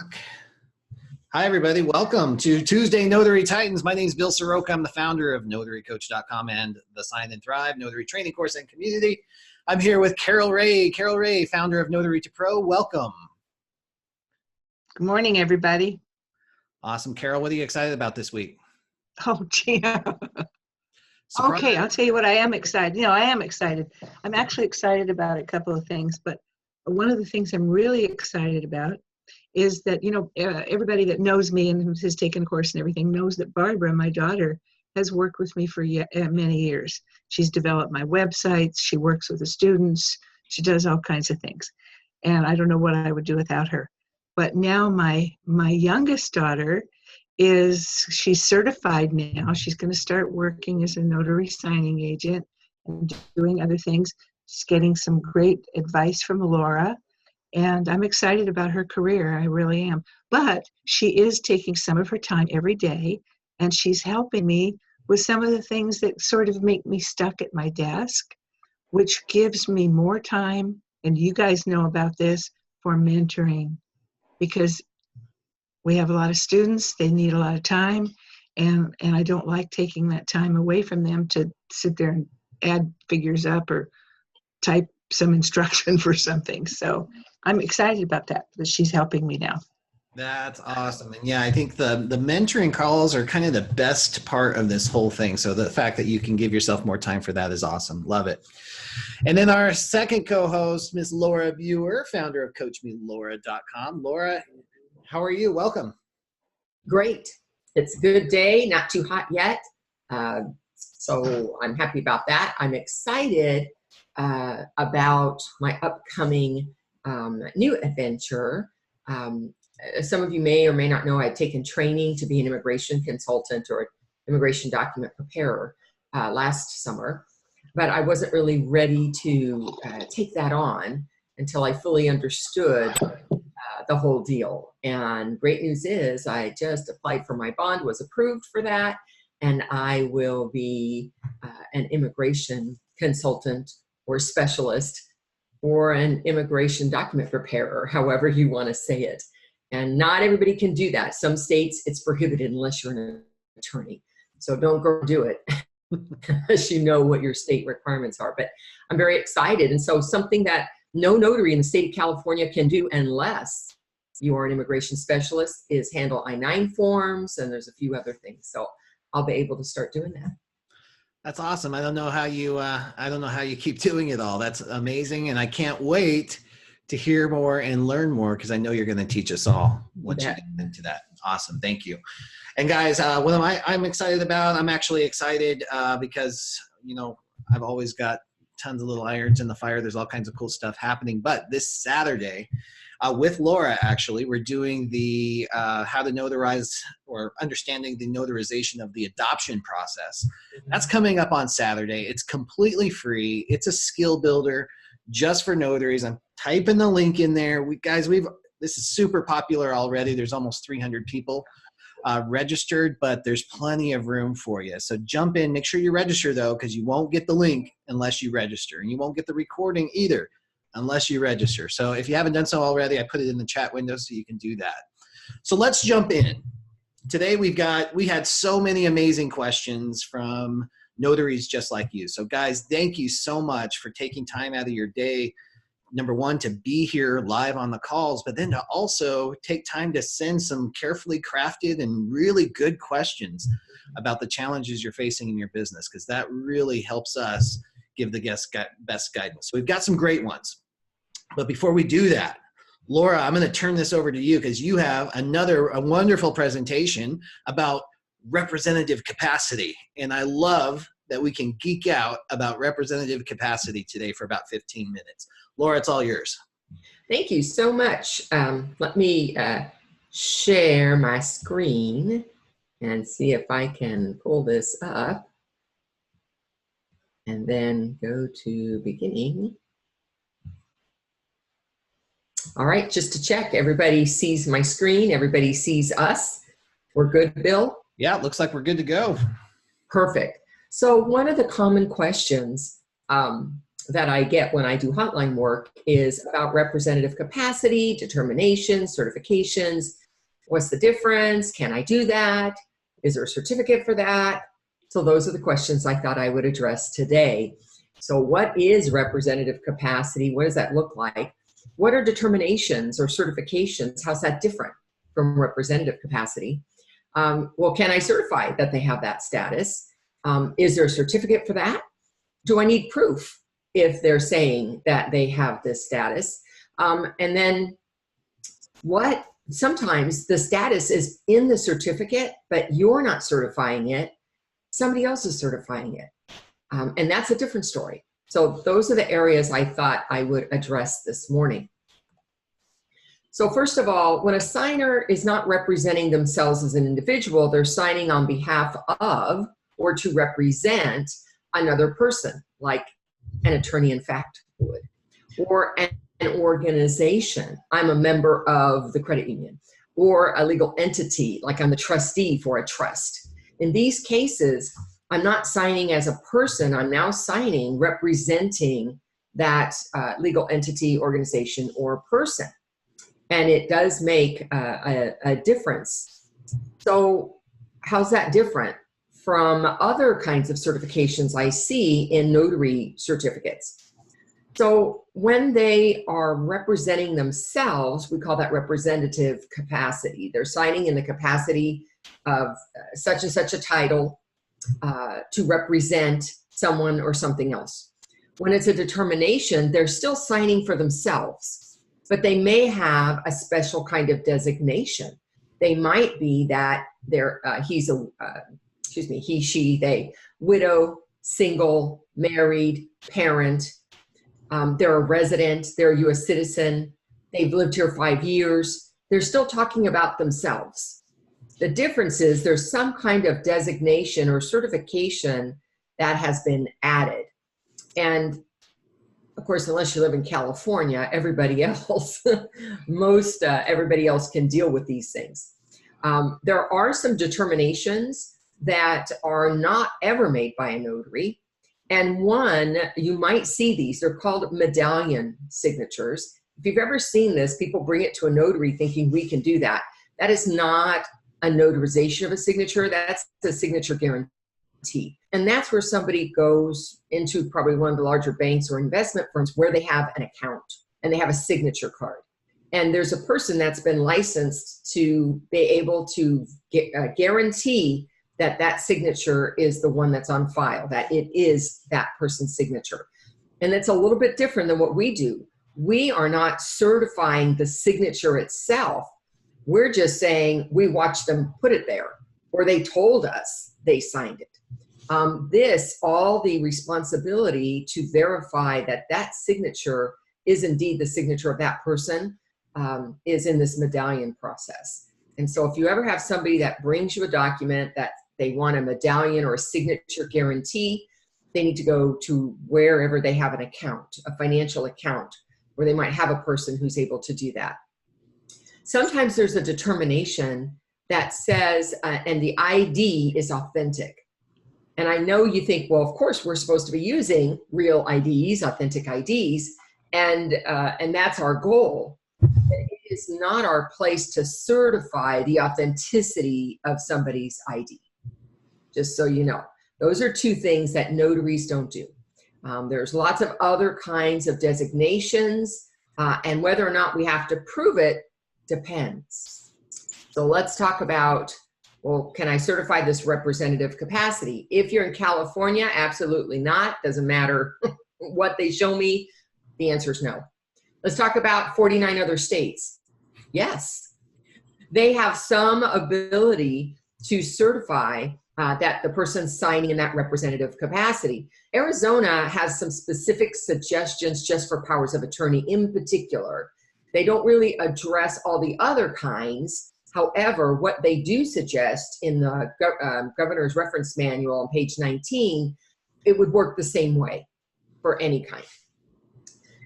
rock. Hi, everybody. Welcome to Tuesday Notary Titans. My name is Bill Soroka. I'm the founder of NotaryCoach.com and the Sign and Thrive Notary Training Course and Community. I'm here with Carol Ray. Carol Ray, founder of Notary to Pro. Welcome. Good morning, everybody. Awesome. Carol, what are you excited about this week? Oh, gee. Surprise. Okay, I'll tell you what I am excited. I am excited. I'm actually excited about a couple of things, but one of the things I'm really excited about is that, everybody that knows me and has taken a course and everything knows that Barbara, my daughter, has worked with me for many years. She's developed my websites. She works with the students. She does all kinds of things. And I don't know what I would do without her. But now my youngest daughter she's certified now. She's going to start working as a notary signing agent and doing other things. She's getting some great advice from Laura. And I'm excited about her career. I really am. But she is taking some of her time every day, and she's helping me with some of the things that sort of make me stuck at my desk, which gives me more time, and you guys know about this, for mentoring. Because we have a lot of students, they need a lot of time, and I don't like taking that time away from them to sit there and add figures up or type some instruction for something. So I'm excited about that she's helping me now. That's awesome. And yeah, I think the mentoring calls are kind of the best part of this whole thing. So the fact that you can give yourself more time for that is awesome. Love it. And then our second co-host, Ms. Laura Biewer, founder of CoachMeLaura.com. Laura, how are you? Welcome. Great. It's a good day, not too hot yet. So I'm happy about that. I'm excited about my upcoming new adventure. Some of you may or may not know I'd taken training to be an immigration consultant or immigration document preparer last summer, but I wasn't really ready to take that on until I fully understood the whole deal. And great news is I just applied for my bond, was approved for that, and I will be an immigration consultant or specialist or an immigration document preparer, however you want to say it. And not everybody can do that. Some states it's prohibited unless you're an attorney. So don't go do it unless you know what your state requirements are. But I'm very excited. And so something that no notary in the state of California can do unless you are an immigration specialist is handle I-9 forms, and there's a few other things. So I'll be able to start doing that. That's awesome. I don't know how you keep doing it all. That's amazing. And I can't wait to hear more and learn more, because I know you're going to teach us all once you get into that. Awesome. Thank you. And guys, what I'm excited about, I'm actually excited because, I've always got tons of little irons in the fire. There's all kinds of cool stuff happening. But this Saturday, with Laura, actually, we're doing the how to notarize or understanding the notarization of the adoption process. That's coming up on Saturday. It's completely free. It's a skill builder just for notaries. I'm typing the link in there. This is super popular already. There's almost 300 people registered, but there's plenty of room for you. So jump in. Make sure you register, though, because you won't get the link unless you register. And you won't get the recording either unless you register. So if you haven't done so already, I put it in the chat window so you can do that. So let's jump in. Today we had so many amazing questions from notaries just like you. So guys, thank you so much for taking time out of your day, number one, to be here live on the calls, but then to also take time to send some carefully crafted and really good questions about the challenges you're facing in your business, because that really helps us give the guests best guidance. So we've got some great ones. But before we do that, Laura, I'm going to turn this over to you, because you have a wonderful presentation about representative capacity. And I love that we can geek out about representative capacity today for about 15 minutes. Laura, it's all yours. Thank you so much. Let me share my screen and see if I can pull this up. And then go to beginning. All right, just to check, everybody sees my screen, everybody sees us. We're good, Bill? Yeah, it looks like we're good to go. Perfect. So one of the common questions that I get when I do hotline work is about representative capacity, determinations, certifications, What's the difference? Can I do that? Is there a certificate for that? So those are the questions I thought I would address today. So what is representative capacity? What does that look like? What are determinations or certifications? How's that different from representative capacity? Well, can I certify that they have that status? Is there a certificate for that? Do I need proof if they're saying that they have this status? And then sometimes the status is in the certificate, but you're not certifying it. Somebody else is certifying it. And that's a different story. So those are the areas I thought I would address this morning. So first of all, when a signer is not representing themselves as an individual, they're signing on behalf of or to represent another person, like an attorney in fact would, or an organization. I'm a member of the credit union, or a legal entity, like I'm the trustee for a trust. In these cases, I'm not signing as a person, I'm now signing representing that legal entity, organization, or person. And it does make a difference. So how's that different from other kinds of certifications I see in notary certificates? So when they are representing themselves, we call that representative capacity. They're signing in the capacity of such and such a title to represent someone or something else. When it's a determination, they're still signing for themselves, but they may have a special kind of designation. They might be that they're he, she, they, widow, single, married, parent. They're a resident, they're a U.S. citizen, they've lived here 5 years. They're still talking about themselves. The difference is there's some kind of designation or certification that has been added. And of course, unless you live in California, everybody else, everybody else can deal with these things. There are some determinations that are not ever made by a notary. And one, you might see these, they're called medallion signatures. If you've ever seen this, people bring it to a notary thinking we can do that. That is not a notarization of a signature, that's a signature guarantee. And that's where somebody goes into probably one of the larger banks or investment firms where they have an account and they have a signature card. And there's a person that's been licensed to be able to guarantee that that signature is the one that's on file, that it is that person's signature. And it's a little bit different than what we do. We are not certifying the signature itself. We're just saying we watched them put it there, or they told us they signed it. All the responsibility to verify that that signature is indeed the signature of that person is in this medallion process. And so if you ever have somebody that brings you a document that they want a medallion or a signature guarantee, they need to go to wherever they have an account, a financial account, where they might have a person who's able to do that. Sometimes there's a determination that says, and the ID is authentic. And I know you think, well, of course, we're supposed to be using real IDs, authentic IDs, and that's our goal. It is not our place to certify the authenticity of somebody's ID, just so you know. Those are two things that notaries don't do. There's lots of other kinds of designations, and whether or not we have to prove it depends. So let's talk about, well, can I certify this representative capacity? If you're in California, absolutely not. Doesn't matter what they show me. The answer is no. Let's talk about 49 other states. Yes, they have some ability to certify that the person's signing in that representative capacity. Arizona has some specific suggestions just for powers of attorney in particular. They don't really address all the other kinds. However, what they do suggest in the governor's reference manual on page 19, it would work the same way for any kind.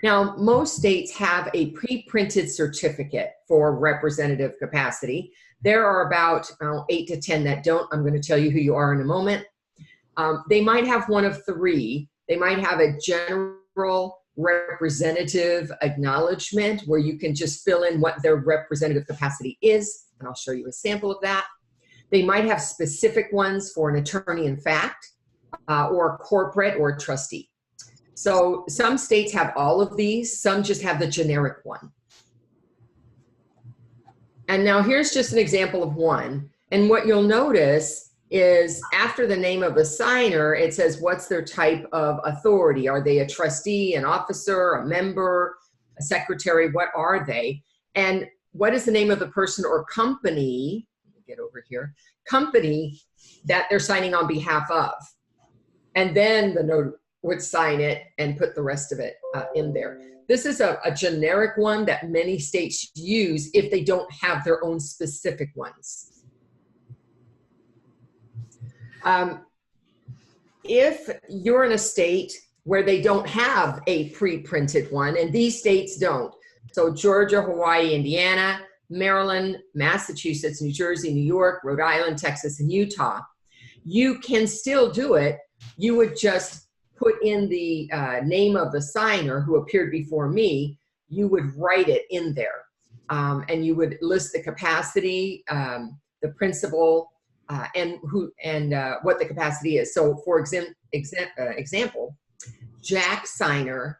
Now, most states have a pre-printed certificate for representative capacity. There are about 8 to 10 that don't. I'm going to tell you who you are in a moment. They might have one of three. They might have a general representative acknowledgement where you can just fill in what their representative capacity is, and I'll show you a sample of that. They might have specific ones for an attorney in fact, or a corporate or a trustee. So some states have all of these, some just have the generic one. And now here's just an example of one. And what you'll notice is after the name of the signer, it says what's their type of authority. Are they a trustee, an officer, a member, a secretary? What are they? And what is the name of the person or company, let me get over here, company that they're signing on behalf of. And then the notary would sign it and put the rest of it in there. This is a generic one that many states use if they don't have their own specific ones. If you're in a state where they don't have a pre-printed one, and these states don't, so Georgia, Hawaii, Indiana, Maryland, Massachusetts, New Jersey, New York, Rhode Island, Texas, and Utah, you can still do it. You would just put in the name of the signer who appeared before me. You would write it in there, and you would list the capacity, the principal, and what the capacity is. So for example, Jack Signer,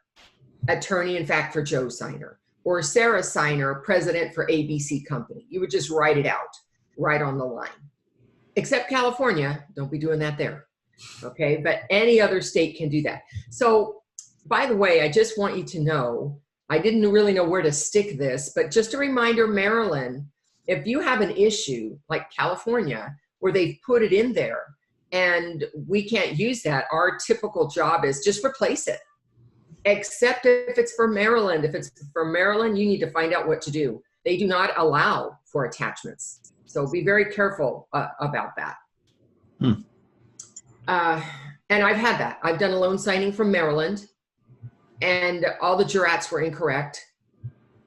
attorney in fact for Joe Signer, or Sarah Signer, president for ABC company. You would just write it out right on the line. Except California, don't be doing that there. Okay, but any other state can do that. So by the way, I just want you to know, I didn't really know where to stick this, but just a reminder, Maryland, if you have an issue like California, where they've put it in there and we can't use that, our typical job is just replace it. Except if it's for Maryland. If it's for Maryland, you need to find out what to do. They do not allow for attachments. So be very careful about that. And I've had that. I've done a loan signing from Maryland and all the jurats were incorrect,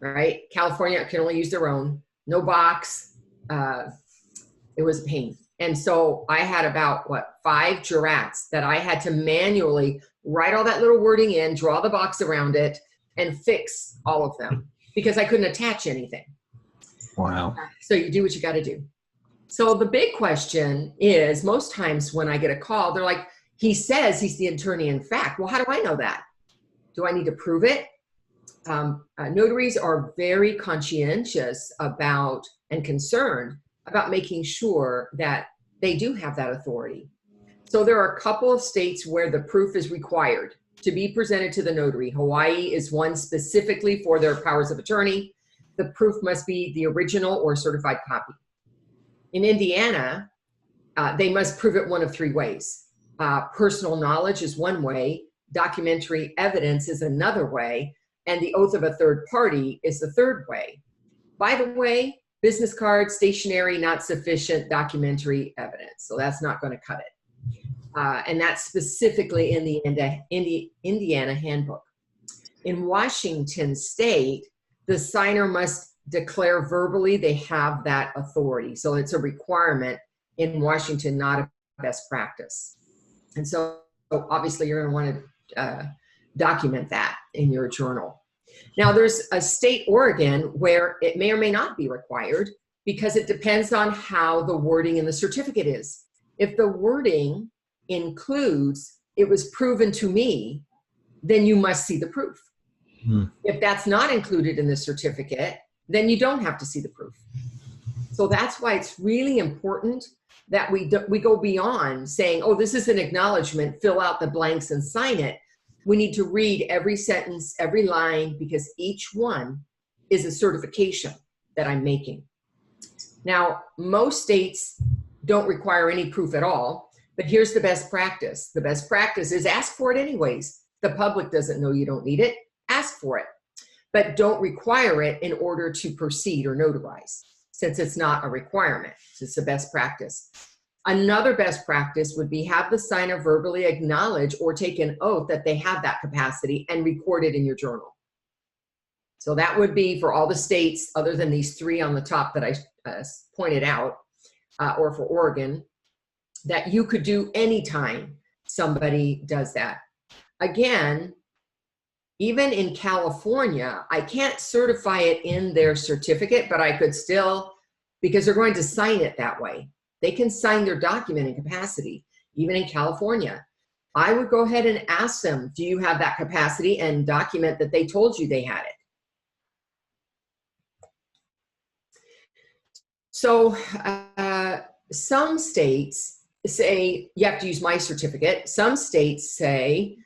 right? California can only use their own, no box. It was a pain. And so I had about, 5 jurats that I had to manually write all that little wording in, draw the box around it, and fix all of them because I couldn't attach anything. Wow. So you do what you got to do. So the big question is, most times when I get a call, they're like, he says he's the attorney in fact. Well, how do I know that? Do I need to prove it? Notaries are very conscientious about and concerned about making sure that they do have that authority. So there are a couple of states where the proof is required to be presented to the notary. Hawaii is one specifically for their powers of attorney. The proof must be the original or certified copy. In Indiana, they must prove it one of 3 ways. Personal knowledge is one way, documentary evidence is another way, and the oath of a third party is the third way. By the way, business card, stationery, not sufficient documentary evidence. So that's not going to cut it. And that's specifically in the Indiana handbook. In Washington state, the signer must declare verbally they have that authority. So it's a requirement in Washington, not a best practice. And so obviously you're going to want to document that in your journal. Now there's a state, Oregon, where it may or may not be required because it depends on how the wording in the certificate is. If the wording includes, it was proven to me, then you must see the proof. If that's not included in the certificate, then you don't have to see the proof. So that's why it's really important that we go beyond saying, oh, this is an acknowledgement, fill out the blanks and sign it. We need to read every sentence, every line, because each one is a certification that I'm making. Now, most states don't require any proof at all, but here's the best practice. The best practice is ask for it anyways. The public doesn't know you don't need it. Ask for it, but don't require it in order to proceed or notarize, since it's not a requirement. It's the best practice. Another best practice would be have the signer verbally acknowledge or take an oath that they have that capacity and record it in your journal. So that would be for all the states other than these 3 on the top that I pointed out, or for Oregon, that you could do anytime somebody does that. Again, even in California, I can't certify it in their certificate, but I could still, because they're going to sign it that way. They can sign their document in capacity, even in California. I would go ahead and ask them, do you have that capacity, and document that they told you they had it. So some states say you have to use my certificate. Some states say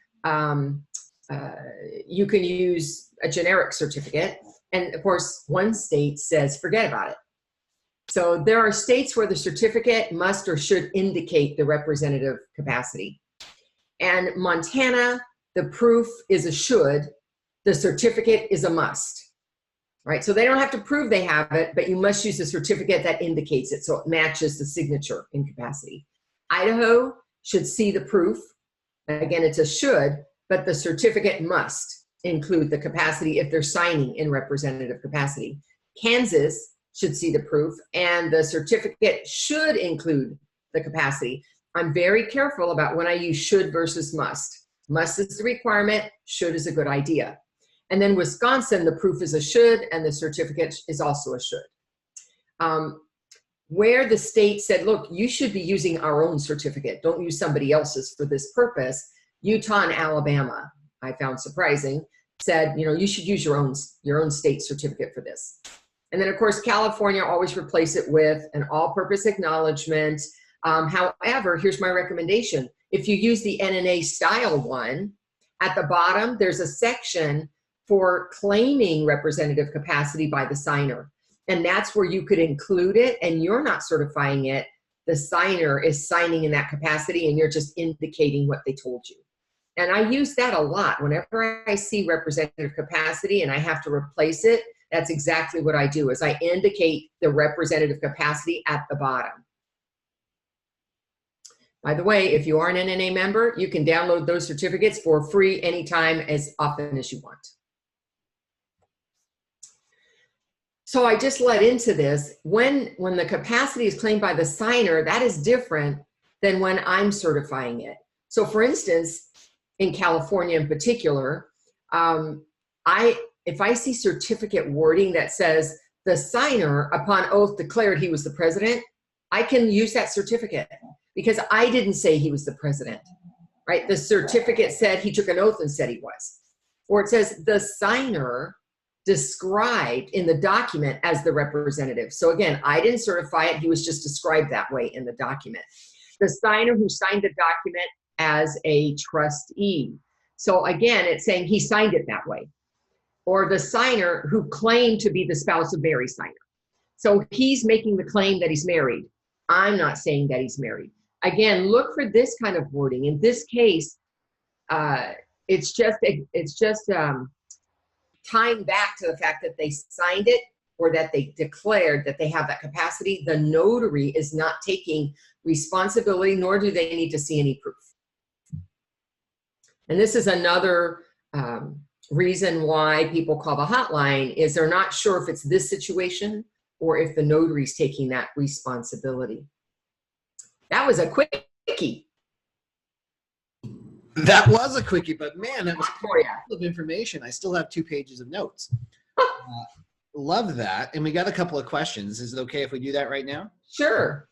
you can use a generic certificate. And of course, one state says forget about it. So there are states where the certificate must or should indicate the representative capacity. And Montana, the proof is a should, the certificate is a must. Right? So they don't have to prove they have it, but you must use a certificate that indicates it so it matches the signature in capacity. Idaho should see the proof. Again, it's a should, but the certificate must include the capacity if they're signing in representative capacity. Kansas should see the proof, and the certificate should include the capacity. I'm very careful about when I use should versus must. Must is the requirement, should is a good idea. And then Wisconsin, the proof is a should, and the certificate is also a should. Where the state said, look, you should be using our own certificate, don't use somebody else's for this purpose, Utah and Alabama, I found surprising, said, you know, you should use your own state certificate for this. And then, of course, California always replace it with an all-purpose acknowledgement. However, here's my recommendation. If you use the NNA style one, at the bottom, there's a section for claiming representative capacity by the signer. And that's where you could include it, and you're not certifying it. The signer is signing in that capacity, and you're just indicating what they told you. And I use that a lot. Whenever I see representative capacity and I have to replace it, that's exactly what I do, is I indicate the representative capacity at the bottom. By the way, if you are an NNA member, you can download those certificates for free anytime, as often as you want. So I just led into this. When the capacity is claimed by the signer, that is different than when I'm certifying it. So for instance, in California in particular, if I see certificate wording that says the signer upon oath declared he was the president, I can use that certificate because I didn't say he was the president, right? The certificate said he took an oath and said he was. Or it says the signer described in the document as the representative. So again, I didn't certify it. He was just described that way in the document. The signer who signed the document as a trustee. So again, it's saying he signed it that way. Or the signer who claimed to be the spouse of Mary signer. So he's making the claim that he's married. I'm not saying that he's married. Again, look for this kind of wording. In this case, it's just tying back to the fact that they signed it or that they declared that they have that capacity. The notary is not taking responsibility, nor do they need to see any proof. And this is another reason why people call the hotline, is they're not sure if it's this situation or if the notary is taking that responsibility. That was a quickie. That was a quickie, but man, that was for you. Full of information. I still have 2 pages of notes. Love that. And we got a couple of questions. Is it okay if we do that right now? Sure.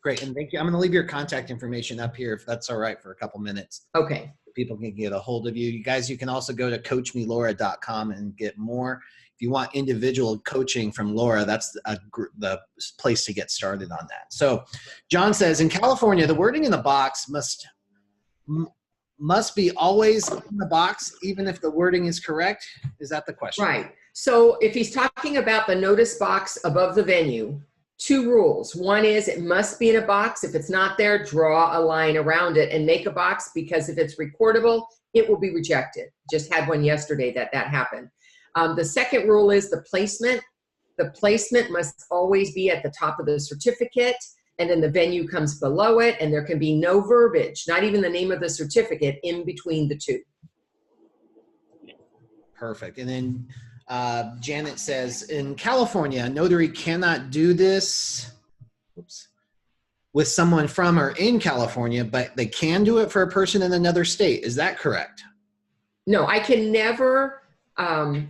Great. And thank you. I'm going to leave your contact information up here if that's all right for a couple minutes. Okay. People can get a hold of you. You guys, you can also go to coachmelora.com and get more. If you want individual coaching from Laura, that's the place to get started on that. So John says, in California, the wording in the box must be always in the box, even if the wording is correct. Is that the question? Right. So if he's talking about the notice box above the venue, 2 rules. One is it must be in a box. If it's not there, draw a line around it and make a box, because if it's recordable, it will be rejected. Just had one yesterday that happened. The second rule is the placement. The placement must always be at the top of the certificate, and then the venue comes below it, and there can be no verbiage, not even the name of the certificate, in between the 2. Perfect. And then Janet says, in California, a notary cannot do this with someone from or in California, but they can do it for a person in another state. Is that correct? No, I can never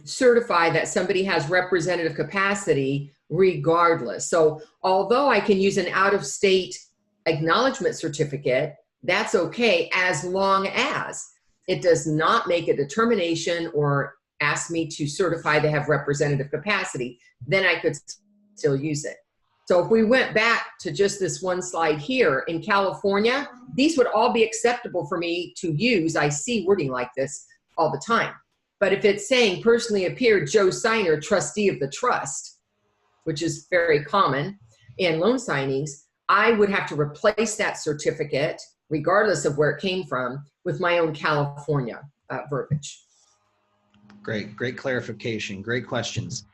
certify that somebody has representative capacity regardless. So although I can use an out-of-state acknowledgement certificate, that's okay as long as it does not make a determination or ask me to certify they have representative capacity. Then I could still use it. So if we went back to just this one slide here, in California, these would all be acceptable for me to use. I see wording like this all the time. But if it's saying personally appeared Joe Signer, trustee of the trust, which is very common in loan signings, I would have to replace that certificate, regardless of where it came from, with my own California verbiage. Great clarification. Great questions.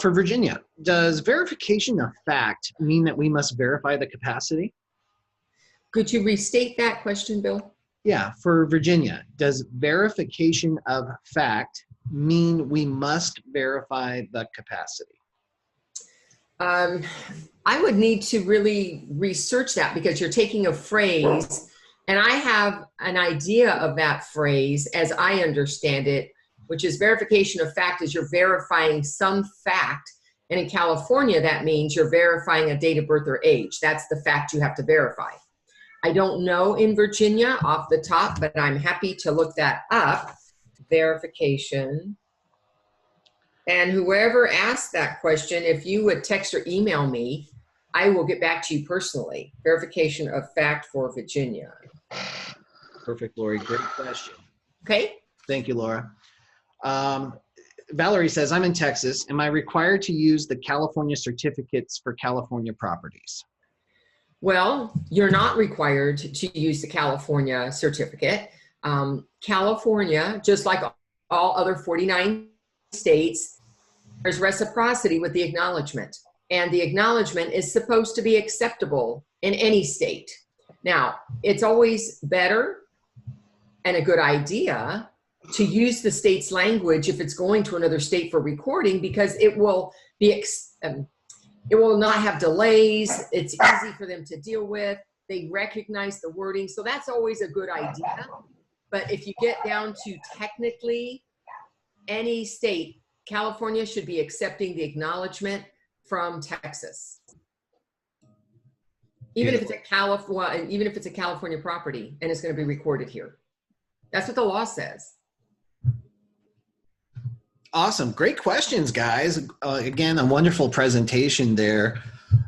For Virginia, does verification of fact mean that we must verify the capacity? Could you restate that question, Bill? Yeah, for Virginia, does verification of fact mean we must verify the capacity? I would need to really research that, because you're taking a phrase, and I have an idea of that phrase as I understand it, which is verification of fact is you're verifying some fact. And in California, that means you're verifying a date of birth or age. That's the fact you have to verify. I don't know in Virginia off the top, but I'm happy to look that up. Verification. And whoever asked that question, if you would text or email me, I will get back to you personally. Verification of fact for Virginia. Perfect, Lori. Great question. Okay. Thank you, Laura. Valerie says, I'm in Texas. Am I required to use the California certificates for California properties? Well, you're not required to use the California certificate. California, just like all other 49 states, there's reciprocity with the acknowledgement. And the acknowledgement is supposed to be acceptable in any state. Now, it's always better and a good idea to use the state's language if it's going to another state for recording, because it will be it will not have delays. It's easy for them to deal with. They recognize the wording. So that's always a good idea. But if you get down to technically any state, California should be accepting the acknowledgement from Texas. Even if it's a California property and it's going to be recorded here. That's what the law says. Awesome. Great questions, guys. Again, a wonderful presentation there,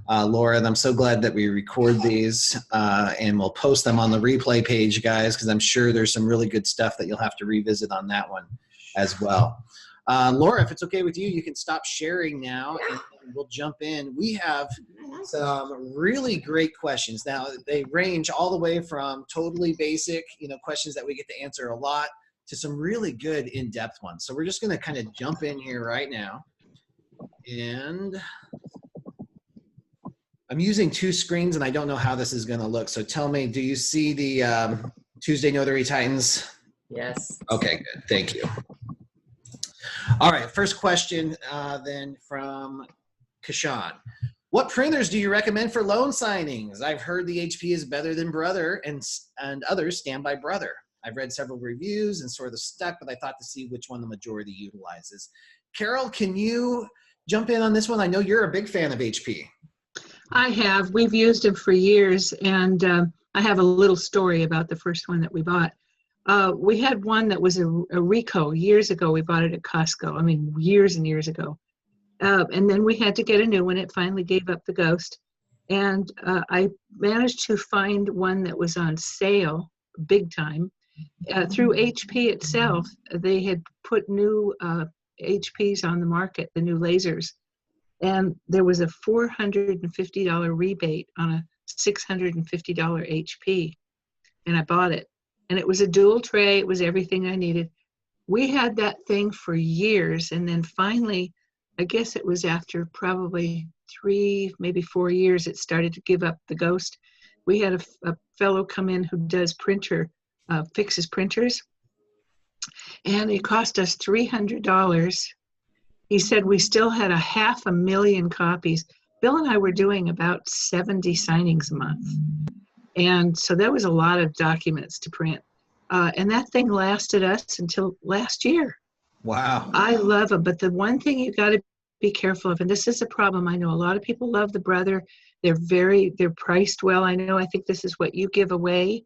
Laura, and I'm so glad that we record these and we'll post them on the replay page, guys, because I'm sure there's some really good stuff that you'll have to revisit on that one as well. Laura, if it's okay with you, you can stop sharing now and we'll jump in. We have some really great questions. Now, they range all the way from totally basic, questions that we get to answer a lot, to some really good in-depth ones. So we're just going to kind of jump in here right now. And I'm using two screens and I don't know how this is going to look. So tell me, do you see the Tuesday Notary Titans? Yes. Okay, good. Thank you. All right, first question then from Kashan. What printers do you recommend for loan signings? I've heard the HP is better than Brother and others stand by Brother. I've read several reviews and sort of stuck, but I thought to see which one the majority utilizes. Carol, can you jump in on this one? I know you're a big fan of HP. I have. We've used them for years, and I have a little story about the first one that we bought. We had one that was a Rico years ago. We bought it at Costco. I mean, years and years ago. And then we had to get a new one. It finally gave up the ghost. And I managed to find one that was on sale big time. Through HP itself, they had put new HPs on the market, the new lasers. And there was a $450 rebate on a $650 HP. And I bought it. And it was a dual tray. It was everything I needed. We had that thing for years. And then finally, I guess it was after probably 3, maybe 4 years, it started to give up the ghost. We had a fellow come in who does fixes printers. And it cost us $300. He said we still had 500,000 copies. Bill and I were doing about 70 signings a month. And so that was a lot of documents to print. And that thing lasted us until last year. Wow. I love them, but the one thing you got to be careful of, and this is a problem. I know a lot of people love the Brother. They're priced well. I think this is what you give away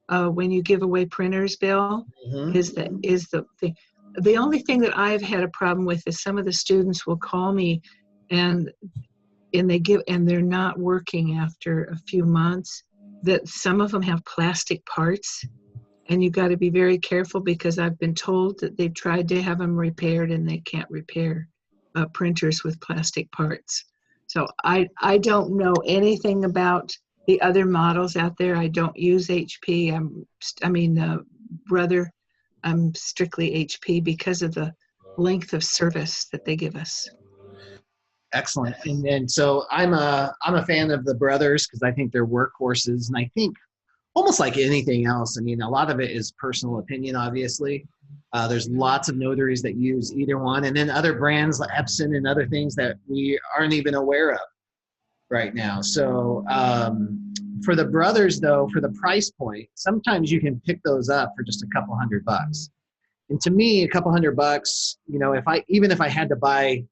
when you give away printers, Bill, is the thing. The only thing that I've had a problem with is some of the students will call me and they're not working after a few months, that some of them have plastic parts. And you got to be very careful, because I've been told that they've tried to have them repaired and they can't repair printers with plastic parts. So I don't know anything about the other models out there. I don't use HP. Brother, I'm strictly HP because of the length of service that they give us. Excellent. And then, so I'm a fan of the Brothers because I think they're workhorses, and I think almost like anything else, I mean, a lot of it is personal opinion, obviously. There's lots of notaries that use either one, and then other brands like Epson and other things that we aren't even aware of right now. So for the Brothers, though, for the price point, sometimes you can pick those up for just a couple $100. And to me, a couple $100, you know, even if I had to buy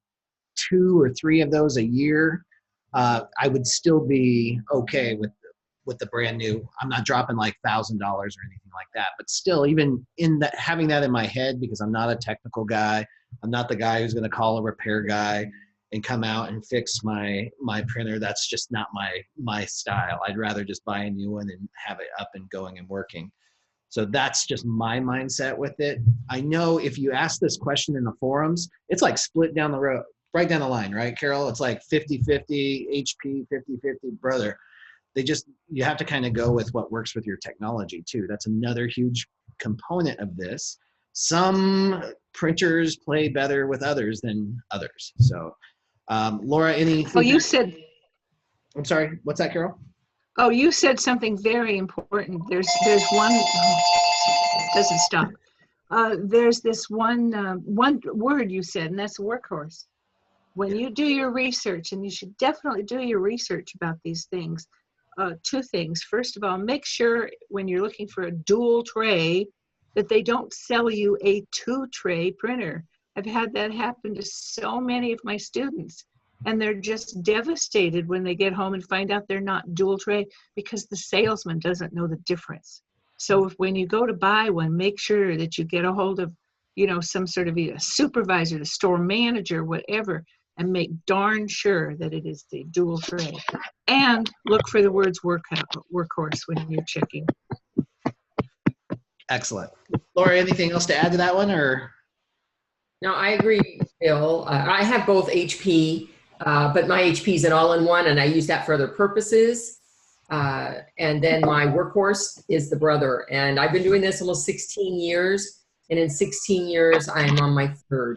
2 or 3 of those a year, I would still be okay with the brand new. I'm not dropping like $1,000 or anything like that, but still, even in that, having that in my head, because I'm not a technical guy, I'm not the guy who's going to call a repair guy and come out and fix my printer. That's just not my style. I'd rather just buy a new one and have it up and going and working. So that's just my mindset with it. I know if you ask this question in the forums, it's like split down the road, right down the line, right, Carol? It's like 50-50 HP, 50-50 Brother. You have to kind of go with what works with your technology too. That's another huge component of this. Some printers play better with others than others. So, Laura, anything? Oh, you said. I'm sorry. What's that, Carol? Oh, you said something very important. There's one. It doesn't stop. There's this one word you said, and that's workhorse. When you do your research, and you should definitely do your research about these things. 2 things. First of all, make sure when you're looking for a dual tray that they don't sell you a 2-tray printer. I've had that happen to so many of my students, and they're just devastated when they get home and find out they're not dual tray because the salesman doesn't know the difference. So when you go to buy one, make sure that you get a hold of, some sort of a supervisor, the store manager, whatever, and make darn sure that it is the dual tray. And look for the words workhorse when you're checking. Excellent. Laura, anything else to add to that one, or? No, I agree, Bill. I have both HP, but my HP is an all-in-one, and I use that for other purposes. And then my workhorse is the Brother. And I've been doing this almost 16 years. And in 16 years, I'm on my 3rd.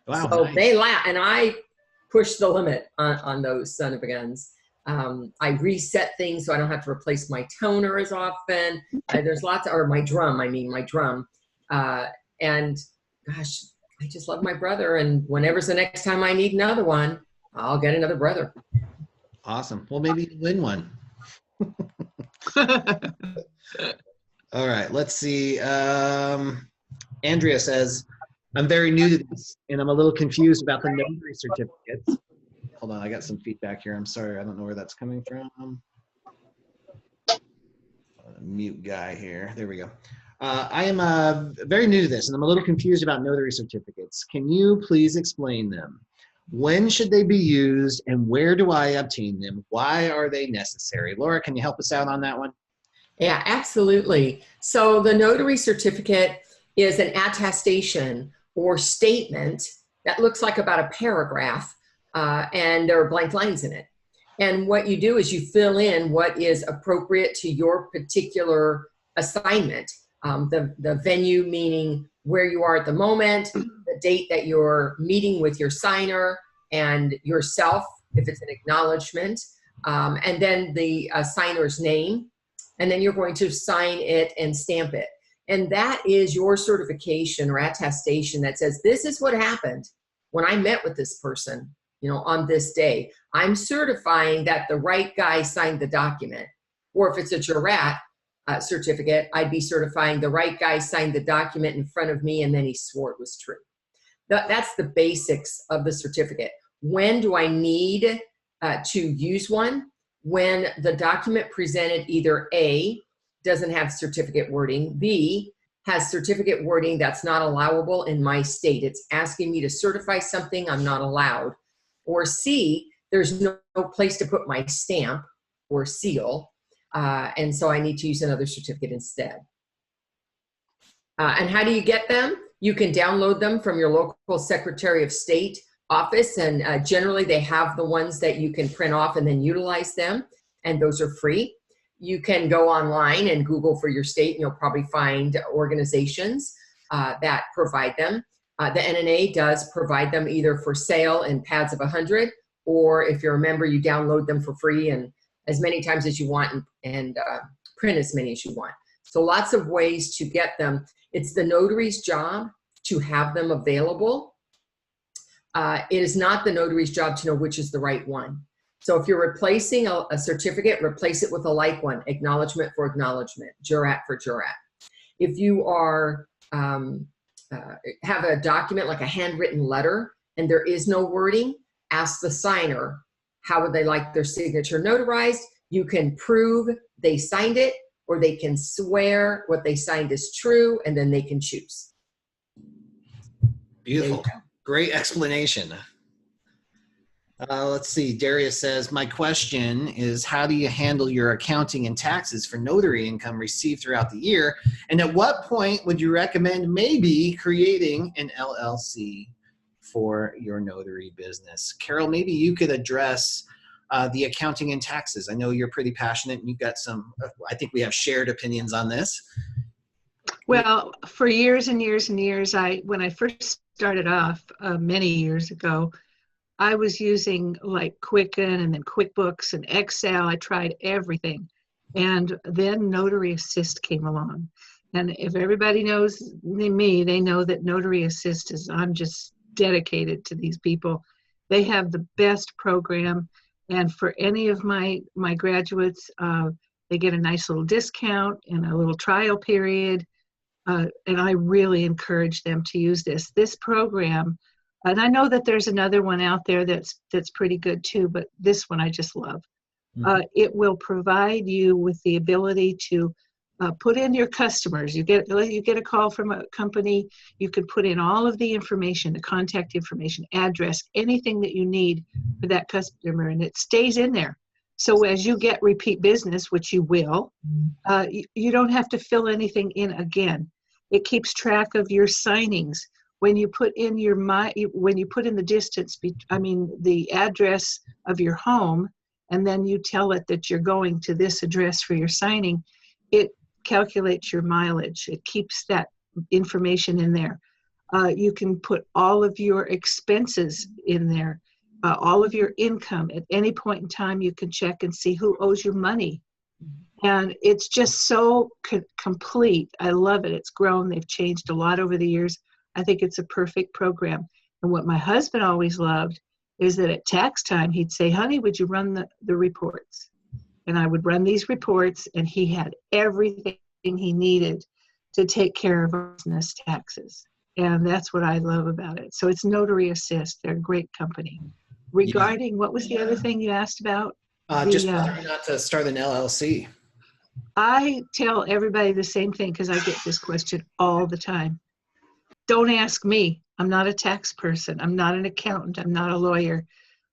Wow, so nice. They laugh, and I push the limit on those son of a guns. I reset things so I don't have to replace my toner as often. There's lots of, or my drum. And gosh, I just love my Brother. And whenever's the next time I need another one, I'll get another Brother. Awesome. Well, maybe you win one. All right, let's see. Andrea says, I'm very new to this, and I'm a little confused about the Notary Certificates. Hold on, I got some feedback here. I'm sorry, I don't know where that's coming from. Mute guy here. There we go. I am very new to this, and I'm a little confused about Notary Certificates. Can you please explain them? When should they be used, and where do I obtain them? Why are they necessary? Laura, can you help us out on that one? Yeah, absolutely. So the Notary Certificate is an attestation or statement that looks like about a paragraph, and there are blank lines in it. And what you do is you fill in what is appropriate to your particular assignment. The venue, meaning where you are at the moment, the date that you're meeting with your signer, and yourself, if it's an acknowledgement, and then the signer's name, and then you're going to sign it and stamp it. And that is your certification or attestation that says, this is what happened when I met with this person, on this day. I'm certifying that the right guy signed the document. Or if it's a jurat, certificate, I'd be certifying the right guy signed the document in front of me and then he swore it was true. That's the basics of the certificate. When do I need to use one? When the document presented either A, doesn't have certificate wording, B, has certificate wording that's not allowable in my state. It's asking me to certify something I'm not allowed. Or C, there's no place to put my stamp or seal, and so I need to use another certificate instead. And how do you get them? You can download them from your local Secretary of State office, and generally they have the ones that you can print off and then utilize them, and those are free. You can go online and Google for your state, and you'll probably find organizations that provide them. The NNA does provide them either for sale in pads of 100, or if you're a member, you download them for free and as many times as you want, and print as many as you want. So lots of ways to get them. It's the notary's job to have them available. It is not the notary's job to know which is the right one. So if you're replacing a certificate, replace it with a like one, acknowledgement for acknowledgement, jurat for jurat. If you are have a document like a handwritten letter and there is no wording, ask the signer how would they like their signature notarized. You can prove they signed it, or they can swear what they signed is true, and then they can choose. Beautiful. Great explanation. Let's see. Darius says, my question is, how do you handle your accounting and taxes for notary income received throughout the year? And at what point would you recommend maybe creating an LLC for your notary business? Carol, maybe you could address the accounting and taxes. I know you're pretty passionate and you've got some, I think we have shared opinions on this. Well, for years and years and years, when I first started off many years ago, I was using like Quicken and then QuickBooks and Excel. I tried everything. And then Notary Assist came along. And if everybody knows me, they know that Notary Assist is, I'm just dedicated to these people. They have the best program. And for any of my graduates, they get a nice little discount and a little trial period. And I really encourage them to use this program. And I know that there's another one out there that's pretty good too, but this one I just love. Mm-hmm. It will provide you with the ability to put in your customers. You get a call from a company, you could put in all of the information, the contact information, address, anything that you need for that customer, and it stays in there. So as you get repeat business, which you will, you don't have to fill anything in again. It keeps track of your signings. When you put in the distance, the address of your home, and then you tell it that you're going to this address for your signing, it calculates your mileage. It keeps that information in there. You can put all of your expenses in there, all of your income. At any point in time, you can check and see who owes you money. And it's just so complete. I love it. It's grown. They've changed a lot over the years. I think it's a perfect program. And what my husband always loved is that at tax time, he'd say, honey, would you run the reports? And I would run these reports, and he had everything he needed to take care of our business taxes. And that's what I love about it. So it's Notary Assist. They're a great company. Regarding, what was the other thing you asked about? Just whether or not to start an LLC. I tell everybody the same thing because I get this question all the time. Don't ask me. I'm not a tax person. I'm not an accountant. I'm not a lawyer.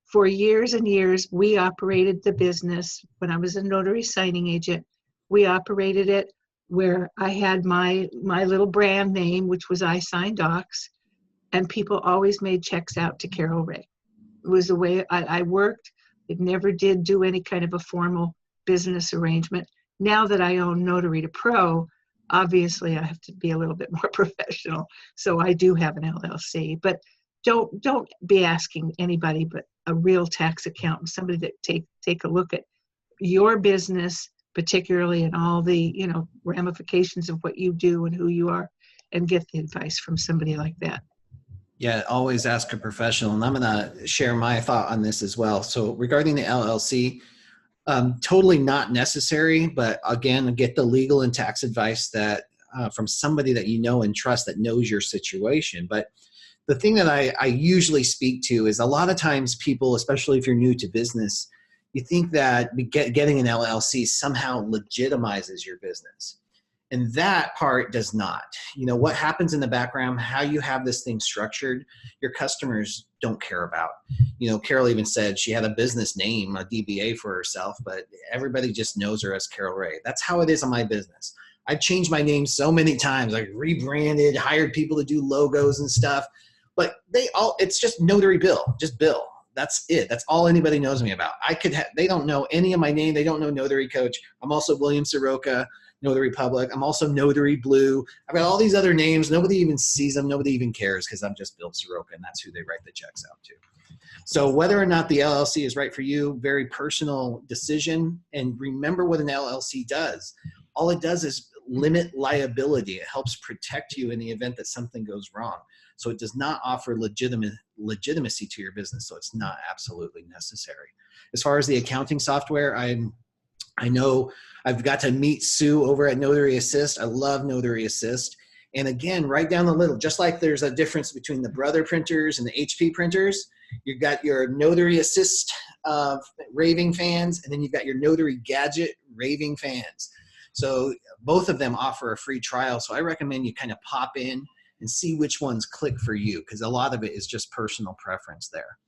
For years and years, we operated the business. When I was a notary signing agent, we operated it where I had my little brand name, which was I Sign Docs, and people always made checks out to Carol Ray. It was the way I worked. It never did do any kind of a formal business arrangement. Now that I own Notary to Pro, obviously I have to be a little bit more professional. So I do have an LLC, but don't be asking anybody but a real tax accountant, somebody that take a look at your business, particularly in all the ramifications of what you do and who you are, and get the advice from somebody like that. Yeah, always ask a professional. And I'm going to share my thought on this as well. So regarding the LLC, Totally not necessary, but again, get the legal and tax advice that from somebody that you know and trust that knows your situation. But the thing that I usually speak to is a lot of times people, especially if you're new to business, you think that getting an LLC somehow legitimizes your business. And that part does not. You know, what happens in the background, how you have this thing structured, your customers don't care about. You know, Carol even said she had a business name, a DBA for herself, but everybody just knows her as Carol Ray. That's how it is on my business. I've changed my name so many times. I've rebranded, hired people to do logos and stuff, but it's just Notary Bill, just Bill. That's it. That's all anybody knows me about. They don't know any of my name. They don't know Notary Coach. I'm also William Soroka, Notary Public. I'm also Notary Blue. I've got all these other names. Nobody even sees them. Nobody even cares because I'm just Bill Soroka, and that's who they write the checks out to. So whether or not the LLC is right for you, very personal decision. And remember what an LLC does. All it does is limit liability. It helps protect you in the event that something goes wrong. So it does not offer legitimacy to your business. So it's not absolutely necessary. As far as the accounting software, I know I've got to meet Sue over at Notary Assist. I love Notary Assist. And again, right down the middle, just like there's a difference between the Brother printers and the HP printers, you've got your Notary Assist raving fans, and then you've got your Notary Gadget raving fans. So both of them offer a free trial. So I recommend you kind of pop in and see which ones click for you, because a lot of it is just personal preference there.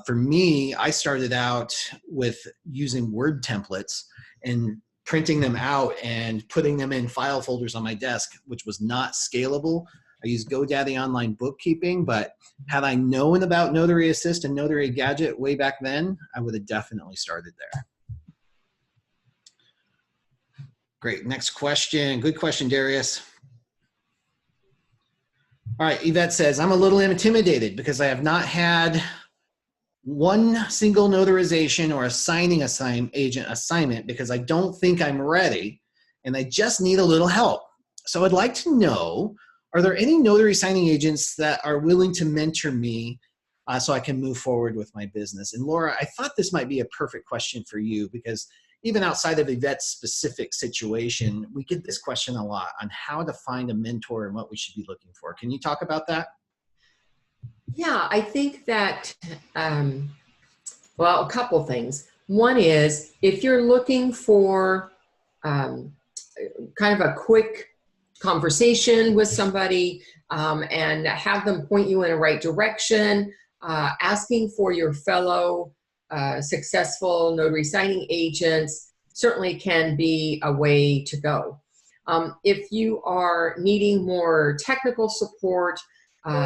For me, I started out with using Word templates and printing them out and putting them in file folders on my desk, which was not scalable. I used GoDaddy Online Bookkeeping, but had I known about Notary Assist and Notary Gadget way back then, I would have definitely started there. Great, next question. Good question, Darius. All right, Yvette says, I'm a little intimidated because I have not had one single notarization or a signing agent assignment because I don't think I'm ready and I just need a little help. So I'd like to know, are there any notary signing agents that are willing to mentor me so I can move forward with my business? And Laura, I thought this might be a perfect question for you because even outside of Yvette's specific situation, we get this question a lot on how to find a mentor and what we should be looking for. Can you talk about that? Yeah, I think that, well, a couple things. One is if you're looking for kind of a quick conversation with somebody and have them point you in the right direction, asking for your fellow successful notary signing agents certainly can be a way to go. If you are needing more technical support,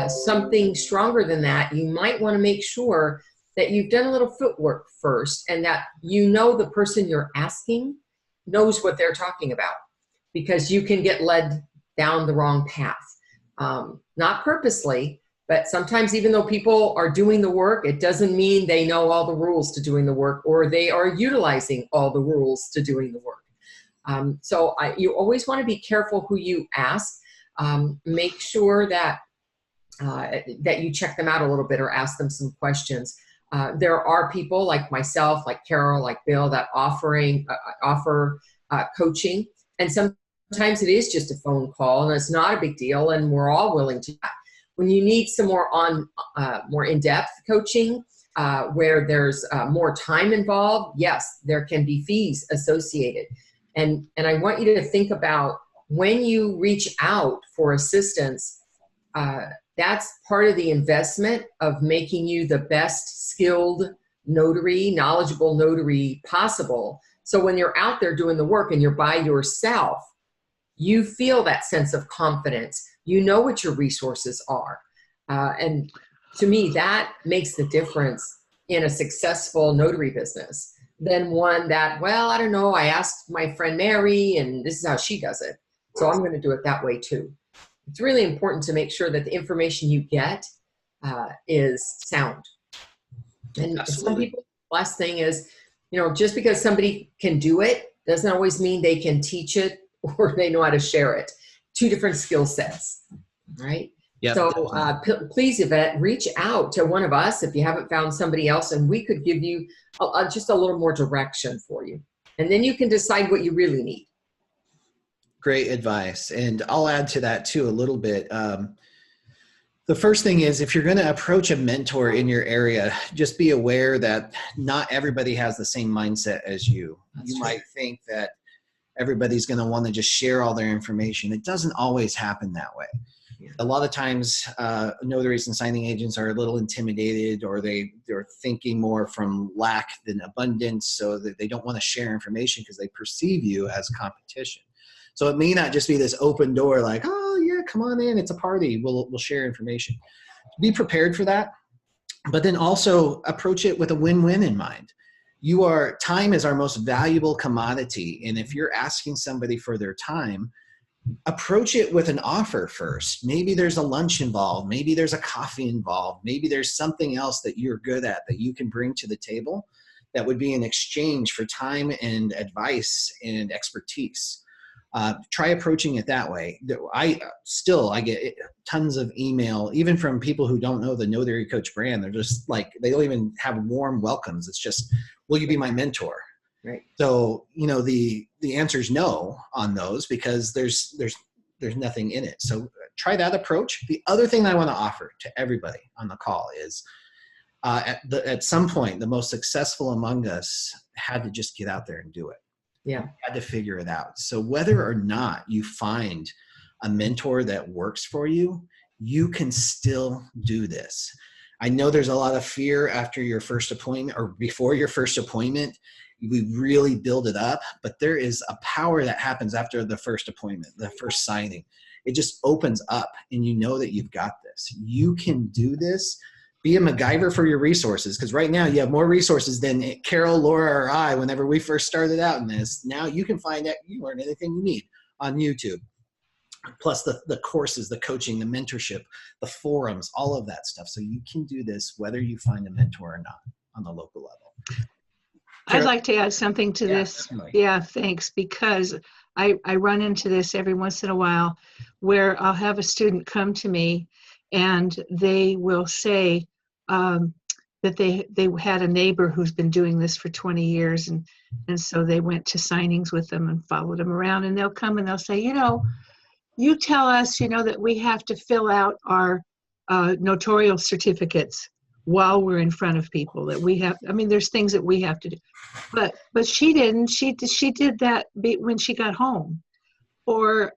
something stronger than that, you might want to make sure that you've done a little footwork first and that you know the person you're asking knows what they're talking about, because you can get led down the wrong path. Not purposely, but sometimes even though people are doing the work, it doesn't mean they know all the rules to doing the work or they are utilizing all the rules to doing the work. So you always want to be careful who you ask. Make sure that that you check them out a little bit or ask them some questions. There are people like myself, like Carol, like Bill, that offer coaching. And sometimes it is just a phone call and it's not a big deal and we're all willing to. When you need some more in-depth coaching where there's more time involved, yes, there can be fees associated. And I want you to think about when you reach out for assistance, that's part of the investment of making you the best skilled notary, knowledgeable notary possible. So when you're out there doing the work and you're by yourself, you feel that sense of confidence. You know what your resources are. And to me, that makes the difference in a successful notary business than one that, well, I don't know, I asked my friend Mary and this is how she does it. So I'm going to do it that way too. It's really important to make sure that the information you get is sound. And Absolutely. Some people, last thing is, you know, just because somebody can do it doesn't always mean they can teach it or they know how to share it. Two different skill sets, right? Yep, So please, Yvette, reach out to one of us if you haven't found somebody else, and we could give you just a little more direction for you. And then you can decide what you really need. great advice. And I'll add to that too a little bit. The first thing is, if you're going to approach a mentor in your area, just be aware that not everybody has the same mindset as you. You might think that everybody's going to want to just share all their information. It doesn't always happen that way. Yeah. A lot of times notaries and signing agents are a little intimidated, or they're thinking more from lack than abundance, so that they don't want to share information because they perceive you as competition. So it may not just be this open door like, oh yeah, come on in, it's a party, we'll share information. Be prepared for that, but then also approach it with a win-win in mind. Time is our most valuable commodity, and if you're asking somebody for their time, approach it with an offer first. Maybe there's a lunch involved, maybe there's a coffee involved, maybe there's something else that you're good at that you can bring to the table that would be in exchange for time and advice and expertise. Try approaching it that way. I get tons of email, even from people who don't know the Notary Coach brand. They're just like, they don't even have warm welcomes. It's just, will you be my mentor? Right. So, the answer is no on those, because there's nothing in it. So try that approach. The other thing I want to offer to everybody on the call is at some point, the most successful among us had to just get out there and do it. Yeah. Had to figure it out. So whether or not you find a mentor that works for you, you can still do this. I know there's a lot of fear after your first appointment or before your first appointment. We really build it up, but there is a power that happens after the first appointment, the first signing. It just opens up, and you know that you've got this. You can do this. Be a MacGyver for your resources, because right now you have more resources than Carol, Laura, or I whenever we first started out in this. Now you can find out, you learn anything you need on YouTube. Plus the courses, the coaching, the mentorship, the forums, all of that stuff. So you can do this whether you find a mentor or not on the local level. I'd like to add something to this. Definitely. Yeah, thanks. Because I run into this every once in a while, where I'll have a student come to me and they will say that they had a neighbor who's been doing this for 20 years. And so they went to signings with them and followed them around. And they'll come and they'll say, you tell us, that we have to fill out our notarial certificates while we're in front of people, that we have, there's things that we have to do. But she didn't. She did that when she got home. Or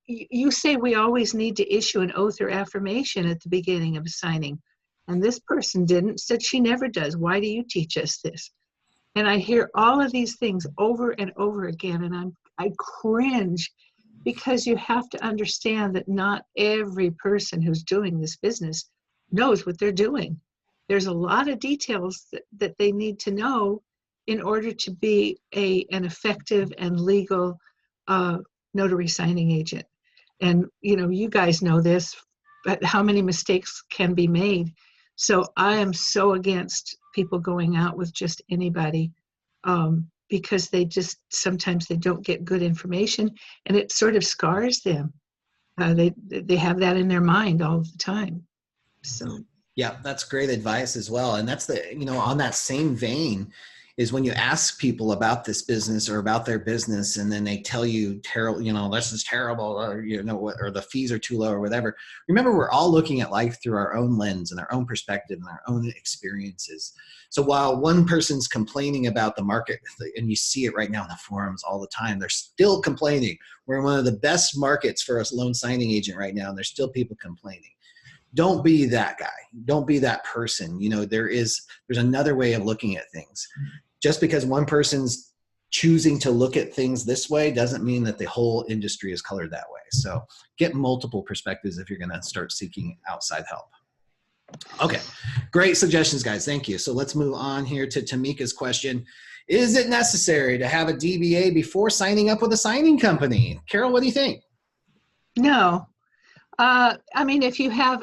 you say we always need to issue an oath or affirmation at the beginning of a signing. And this person didn't, said she never does. Why do you teach us this? And I hear all of these things over and over again, and I cringe, because you have to understand that not every person who's doing this business knows what they're doing. There's a lot of details that they need to know in order to be an effective and legal notary signing agent. And, you guys know this, but how many mistakes can be made. So I am so against people going out with just anybody, because sometimes they don't get good information, and it sort of scars them. They have that in their mind all the time. So. Yeah, that's great advice as well. And that's on that same vein is when you ask people about this business or about their business, and then they tell you terrible, this is terrible, or or the fees are too low or whatever. Remember, we're all looking at life through our own lens and our own perspective and our own experiences. So while one person's complaining about the market, and you see it right now in the forums all the time, they're still complaining. We're in one of the best markets for a loan signing agent right now, and there's still people complaining. Don't be that guy. Don't be that person. There's another way of looking at things. Just because one person's choosing to look at things this way doesn't mean that the whole industry is colored that way. So get multiple perspectives if you're going to start seeking outside help. Okay, great suggestions, guys. Thank you. So let's move on here to Tamika's question. Is it necessary to have a DBA before signing up with a signing company? Carol, what do you think? No. If you have,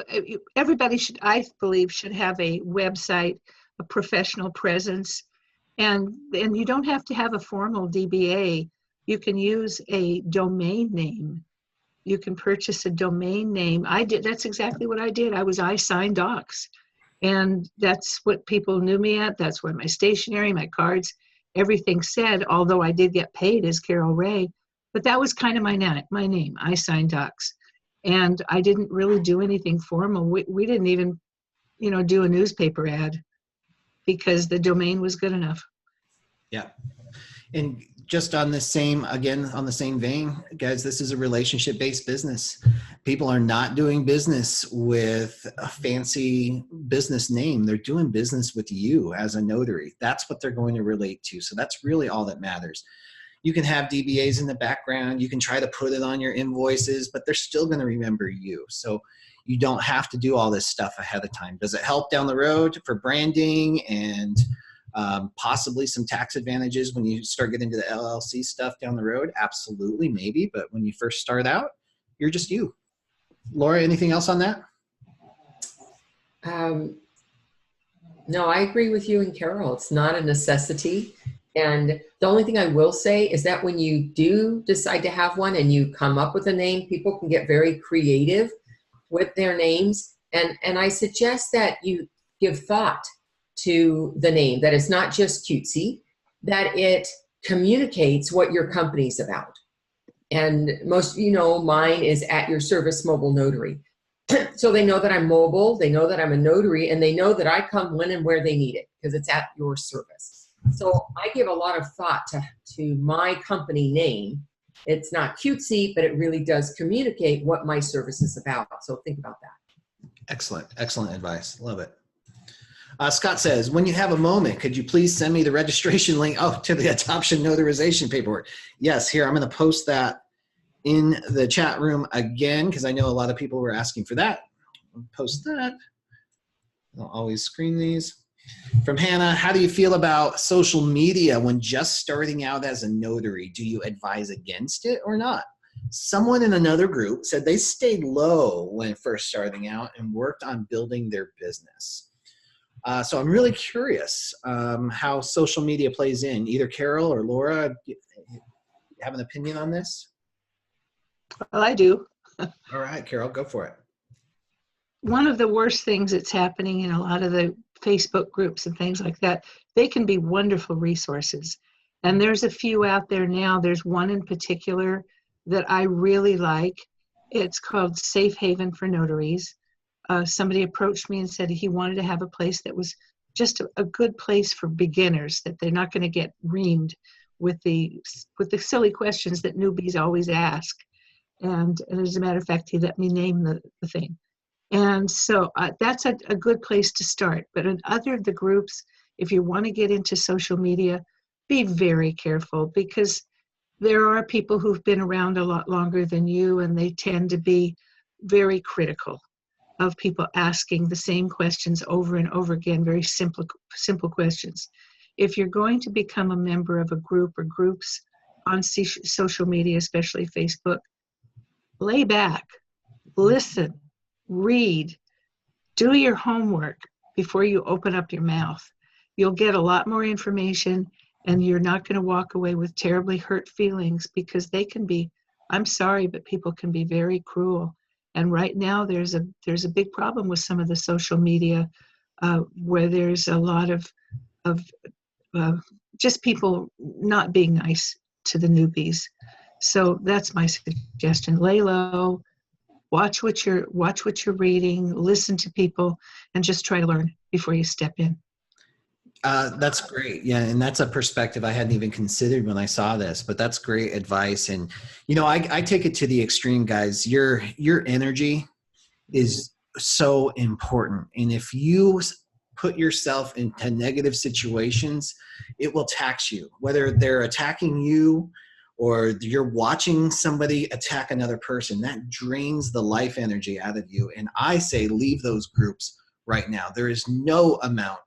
everybody should, I believe, should have a website, a professional presence, and you don't have to have a formal DBA. You can use a domain name you can purchase a domain name. That's exactly what I did. I signed docs. And that's what people knew me at. That's where my stationery, my cards, everything said, although I did get paid as Carol Ray. But that was kind of my name. I signed docs. And I didn't really do anything formal. We didn't even, do a newspaper ad because the domain was good enough. Yeah. And just on the same vein, guys, this is a relationship-based business. People are not doing business with a fancy business name. They're doing business with you as a notary. That's what they're going to relate to. So that's really all that matters. You can have DBAs in the background. You can try to put it on your invoices, but they're still going to remember you. So you don't have to do all this stuff ahead of time. Does it help down the road for branding and possibly some tax advantages when you start getting into the LLC stuff down the road? Absolutely, maybe. But when you first start out, you're just you. Laura, anything else on that? No, I agree with you and Carol. It's not a necessity. And the only thing I will say is that when you do decide to have one and you come up with a name, people can get very creative with their names. And I suggest that you give thought to the name, that it's not just cutesy, that it communicates what your company's about. And most, mine is At Your Service Mobile Notary. So they know that I'm mobile, they know that I'm a notary, and they know that I come when and where they need it because it's at your service. So I give a lot of thought to my company name. It's not cutesy, but it really does communicate what my service is about. So think about that. Excellent. Excellent advice. Love it. Scott says, when you have a moment, could you please send me the registration link to the adoption notarization paperwork? Yes, here, I'm going to post that in the chat room again because I know a lot of people were asking for that. I'll post that. I'll always screen these. From Hannah, how do you feel about social media when just starting out as a notary? Do you advise against it or not? Someone in another group said they stayed low when first starting out and worked on building their business. So I'm really curious how social media plays in. Either Carol or Laura, do you have an opinion on this? Well, I do. All right, Carol, go for it. One of the worst things that's happening in a lot of the Facebook groups and things like that, they can be wonderful resources. And there's a few out there now. There's one in particular that I really like. It's called Safe Haven for Notaries. Somebody approached me and said he wanted to have a place that was just a good place for beginners, that they're not going to get reamed with the silly questions that newbies always ask. And as a matter of fact, he let me name the thing. And so that's a good place to start. But in other of the groups, if you want to get into social media, be very careful because there are people who've been around a lot longer than you, and they tend to be very critical of people asking the same questions over and over again, very simple questions. If you're going to become a member of a group or groups on social media, especially Facebook, lay back, listen, read, do your homework before you open up your mouth. You'll get a lot more information and you're not going to walk away with terribly hurt feelings because they can be, I'm sorry, but people can be very cruel. And right now there's a big problem with some of the social media where there's a lot of just people not being nice to the newbies. So that's my suggestion. Lay low, watch what you're reading, listen to people, and just try to learn before you step in. That's great. Yeah. And that's a perspective I hadn't even considered when I saw this, but that's great advice. And, I take it to the extreme, guys. Your energy is so important. And if you put yourself into negative situations, it will tax you, whether they're attacking you or you're watching somebody attack another person. That drains the life energy out of you. And I say, leave those groups right now. There is no amount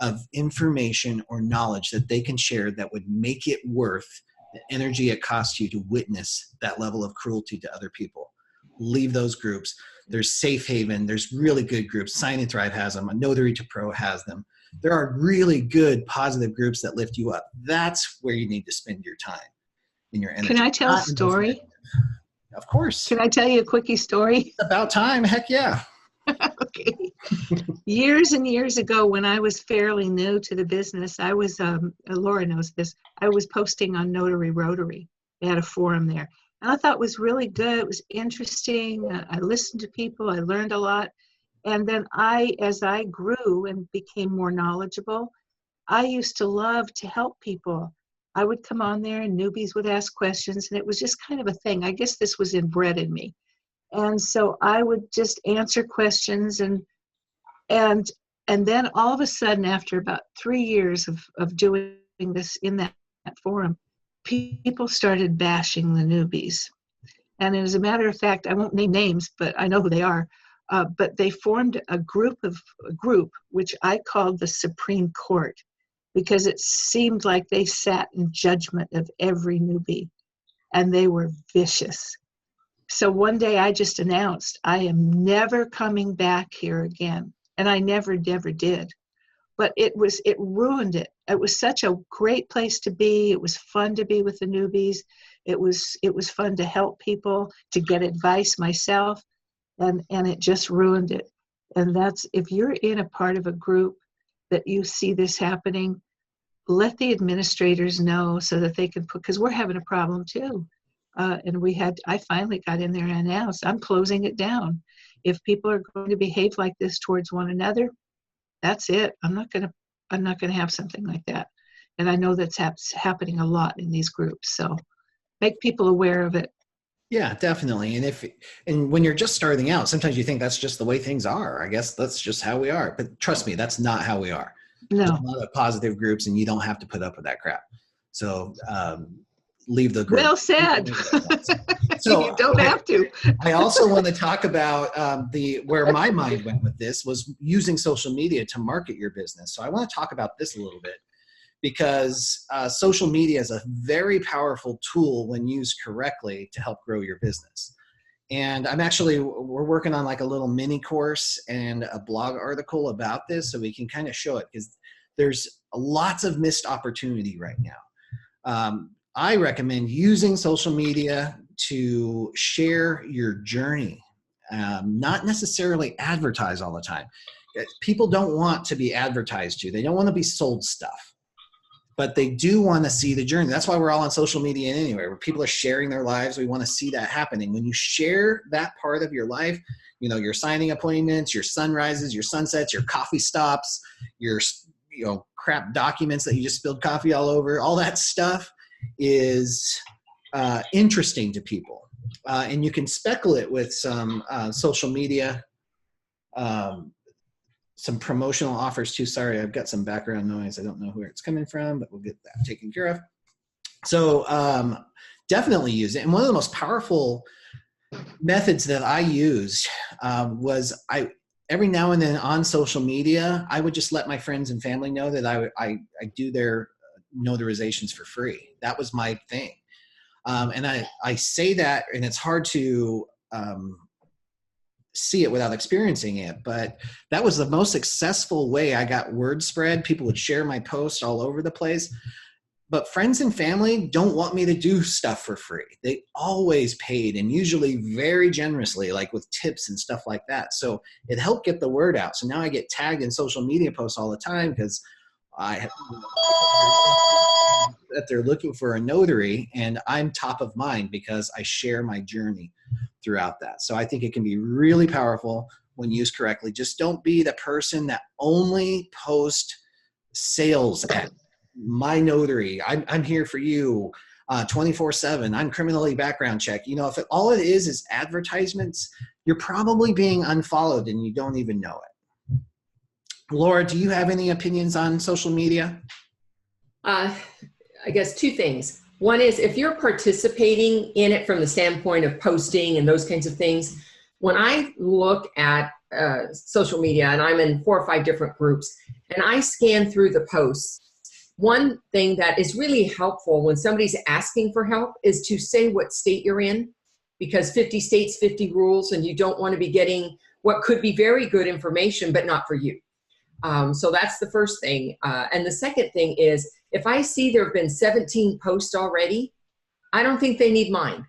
of information or knowledge that they can share that would make it worth the energy it costs you to witness that level of cruelty to other people. Leave those groups. There's Safe Haven. There's really good groups. Sign and Thrive has them. Notary to Pro has them. There are really good, positive groups that lift you up. That's where you need to spend your time and your energy. Can I tell a story? Of course. Can I tell you a quickie story? It's about time. Heck yeah. Okay. Years and years ago, when I was fairly new to the business, I was, Laura knows this, I was posting on Notary Rotary. They had a forum there. And I thought it was really good. It was interesting. I listened to people. I learned a lot. And then as I grew and became more knowledgeable, I used to love to help people. I would come on there and newbies would ask questions, and it was just kind of a thing. I guess this was inbred in me. And so I would just answer questions, and then all of a sudden, after about 3 years of doing this in that forum, people started bashing the newbies. And as a matter of fact, I won't name names, but I know who they are. But they formed a group which I called the Supreme Court, because it seemed like they sat in judgment of every newbie, and they were vicious. So one day I just announced, I am never coming back here again. And I never did. But it ruined it. It was such a great place to be. It was fun to be with the newbies. It was fun to help people, to get advice myself, and it just ruined it. And that's, if you're in a part of a group that you see this happening, let the administrators know so that they can put, because we're having a problem too. I finally got in there and announced, I'm closing it down. If people are going to behave like this towards one another, that's it. I'm not going to have something like that. And I know that's happening a lot in these groups. So make people aware of it. Yeah, definitely. And when you're just starting out, sometimes you think that's just the way things are. I guess that's just how we are. But trust me, that's not how we are. No. There's a lot of positive groups, and you don't have to put up with that crap. So leave the group. Well said. So you don't have to. I also want to talk about where my mind went with this was using social media to market your business. So I want to talk about this a little bit, because social media is a very powerful tool when used correctly to help grow your business. And we're working on like a little mini course and a blog article about this, so we can kind of show it, because there's lots of missed opportunity right now. I recommend using social media to share your journey, not necessarily advertise all the time. People don't want to be advertised to. They don't want to be sold stuff, but they do want to see the journey. That's why we're all on social media anyway, where people are sharing their lives. We want to see that happening. When you share that part of your life, your signing appointments, your sunrises, your sunsets, your coffee stops, your crap documents that you just spilled coffee all over, all that stuff is interesting to people. And you can speckle it with some social media, some promotional offers too. Sorry, I've got some background noise. I don't know where it's coming from, but we'll get that taken care of. So definitely use it. And one of the most powerful methods that I used was every now and then on social media, I would just let my friends and family know that I do their notarizations for free. That was my thing. And I say that, and it's hard to see it without experiencing it, but that was the most successful way I got word spread. People would share my posts all over the place. But friends and family don't want me to do stuff for free. They always paid, and usually very generously, like with tips and stuff like that. So it helped get the word out. So now I get tagged in social media posts all the time, because that they're looking for a notary, and I'm top of mind because I share my journey throughout that. So I think it can be really powerful when used correctly. Just don't be the person that only posts sales at my notary. I'm here for you 24/7. I'm criminally background check. If all it is advertisements, you're probably being unfollowed and you don't even know it. Laura, do you have any opinions on social media? I guess two things. One is, if you're participating in it from the standpoint of posting and those kinds of things, when I look at social media, and I'm in 4 or 5 different groups, and I scan through the posts, one thing that is really helpful when somebody's asking for help is to say what state you're in, because 50 states, 50 rules, and you don't want to be getting what could be very good information, but not for you. So that's the first thing. And the second thing is, if I see there have been 17 posts already, I don't think they need mine.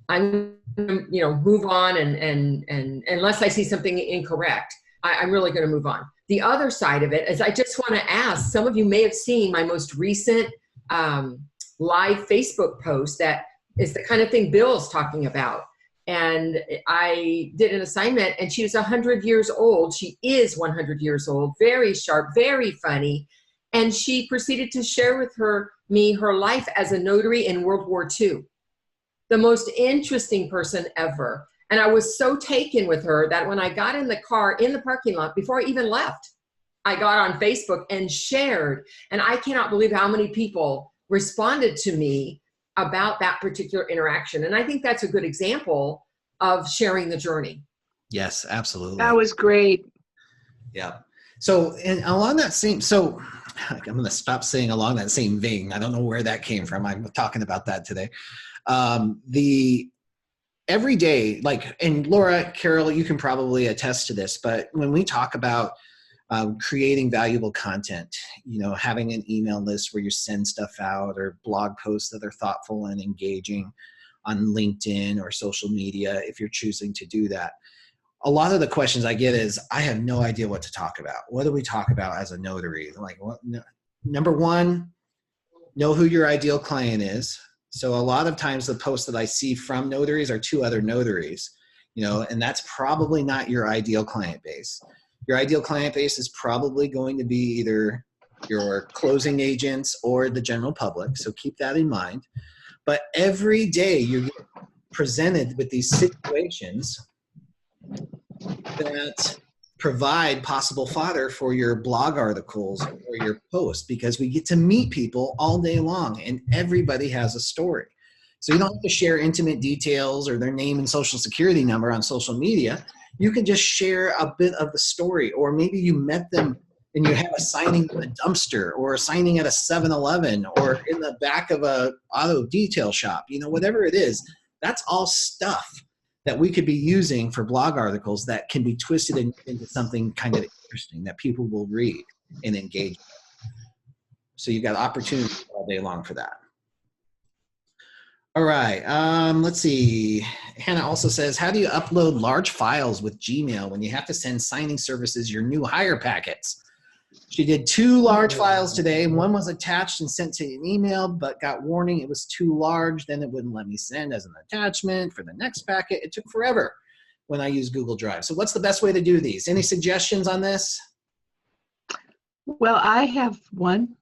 I'm, move on, and unless I see something incorrect, I'm really going to move on. The other side of it is I just want to ask, some of you may have seen my most recent live Facebook post that is the kind of thing Bill's talking about. And I did an assignment, and she was 100 years old. She is 100 years old, very sharp, very funny. And she proceeded to share with me her life as a notary in World War II. The most interesting person ever. And I was so taken with her that when I got in the car in the parking lot, before I even left, I got on Facebook and shared. And I cannot believe how many people responded to me about that particular interaction. And I think that's a good example of sharing the journey. Yes, absolutely. That was great. Yeah. So, and along that same, so I'm going to stop saying along that same vein. I don't know where that came from. I'm talking about that today. The everyday, like, and Laura, Carol, you can probably attest to this, but when we talk about creating valuable content, having an email list where you send stuff out, or blog posts that are thoughtful and engaging on LinkedIn or social media, if you're choosing to do that. A lot of the questions I get is, I have no idea what to talk about. What do we talk about as a notary? Like, number one, know who your ideal client is. So a lot of times the posts that I see from notaries are to other notaries, and that's probably not your ideal client base. Your ideal client base is probably going to be either your closing agents or the general public. So keep that in mind. But every day you get presented with these situations that provide possible fodder for your blog articles or your posts, because we get to meet people all day long and everybody has a story. So you don't have to share intimate details or their name and social security number on social media. You can just share a bit of the story, or maybe you met them and you have a signing in a dumpster, or a signing at a 7-Eleven, or in the back of a auto detail shop, whatever it is. That's all stuff that we could be using for blog articles that can be twisted into something kind of interesting that people will read and engage with. So you've got opportunities all day long for that. All right, let's see. Hannah also says, how do you upload large files with Gmail when you have to send signing services your new hire packets? She did 2 large files today. One was attached and sent to an email, but got warning it was too large. Then it wouldn't let me send as an attachment for the next packet. It took forever when I used Google Drive. So what's the best way to do these? Any suggestions on this? Well, I have one.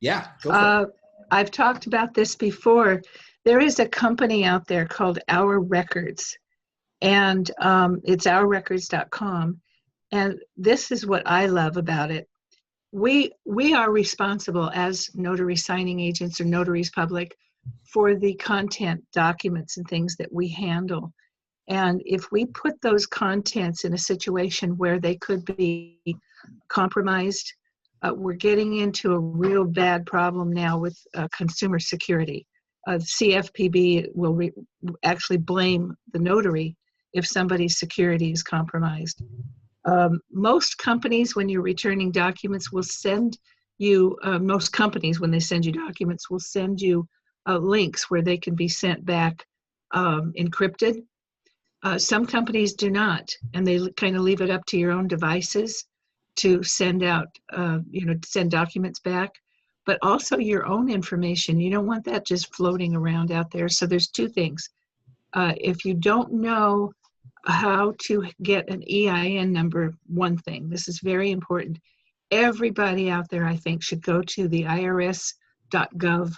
Yeah, go for it. I've talked about this before. There is a company out there called Our Records, and it's ourrecords.com. And this is what I love about it. We are responsible as notary signing agents or notaries public for the content documents and things that we handle. And if we put those contents in a situation where they could be compromised, we're getting into a real bad problem now with consumer security. CFPB will actually blame the notary if somebody's security is compromised. Most companies, when you're returning documents, will send you, most companies, when they send you documents, will send you links where they can be sent back encrypted. Some companies do not, and they kind of leave it up to your own devices to send out, send documents back, but also your own information. You don't want that just floating around out there. So there's 2 things. If you don't know how to get an EIN number, one thing, this is very important. Everybody out there, I think, should go to the irs.gov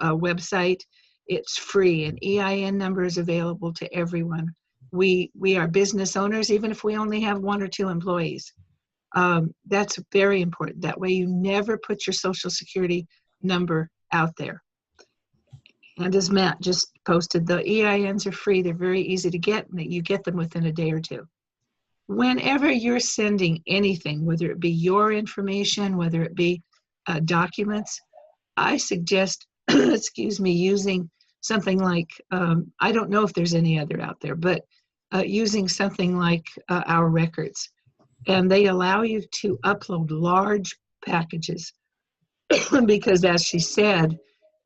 website. It's free. An EIN number is available to everyone. We are business owners, even if we only have 1 or 2 employees. That's very important. That way you never put your social security number out there. And as Matt just posted, the EINs are free. They're very easy to get. You get them within a day or 2. Whenever you're sending anything, whether it be your information, whether it be documents, I suggest, using something like, I don't know if there's any other out there, but using something like Our Records. And they allow you to upload large packages because, as she said,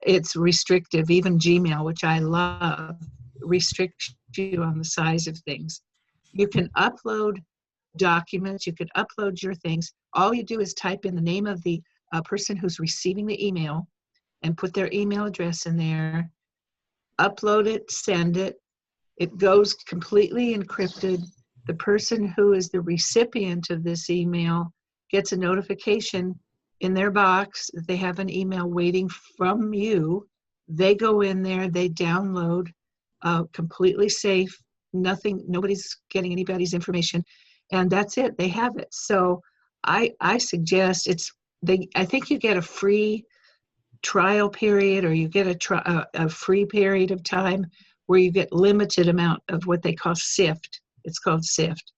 it's restrictive. Even Gmail, which I love, restrict you on the size of things. You can upload documents, you could upload your things. All you do is type in the name of the person who's receiving the email and put their email address in there, upload it, send it. It goes completely encrypted. The person who is the recipient of this email gets a notification in their box that they have an email waiting from you. They go in there, they download, completely safe, nobody's getting anybody's information, and that's it, they have it. So I suggest I think you get a free trial period, or you get a free period of time where you get limited amount of what they call SIFT. It's called SIFT.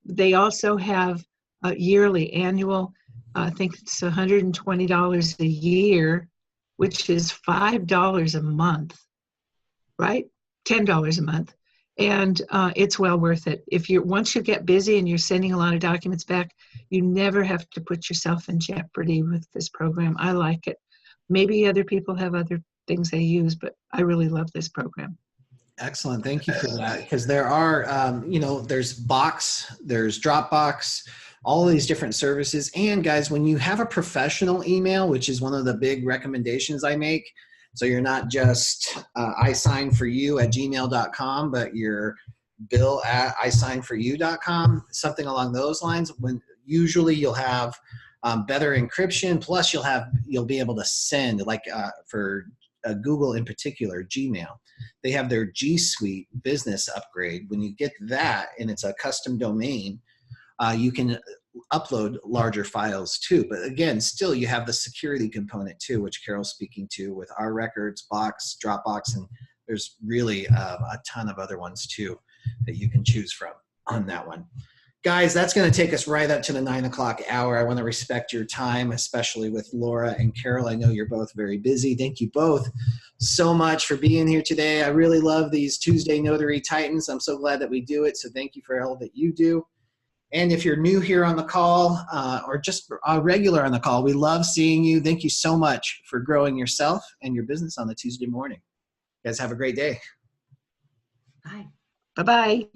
They also have a yearly annual, I think it's $120 a year, which is $5 a month, right? $10 a month. And it's well worth it. Once you get busy and you're sending a lot of documents back, you never have to put yourself in jeopardy with this program. I like it. Maybe other people have other things they use, but I really love this program. Excellent. Thank you for that. Because there are, there's Box, there's Dropbox, all of these different services. And guys, when you have a professional email, which is one of the big recommendations I make, so you're not just isignforyou@gmail.com, but you're bill@isignforyou.com, something along those lines. When usually you'll have better encryption, plus you'll be able to send, for Google in particular, Gmail. They have their G Suite business upgrade. When you get that, and it's a custom domain, you can upload larger files too. But again, still you have the security component too, which Carol's speaking to with our records, Box, Dropbox, and there's really a ton of other ones too that you can choose from on that one. Guys, that's going to take us right up to the 9 o'clock hour. I want to respect your time, especially with Laura and Carol. I know you're both very busy. Thank you both so much for being here today. I really love these Tuesday Notary Titans. I'm so glad that we do it. So thank you for all that you do. And if you're new here on the call or just a regular on the call, we love seeing you. Thank you so much for growing yourself and your business on the Tuesday morning. You guys have a great day. Bye. Bye-bye.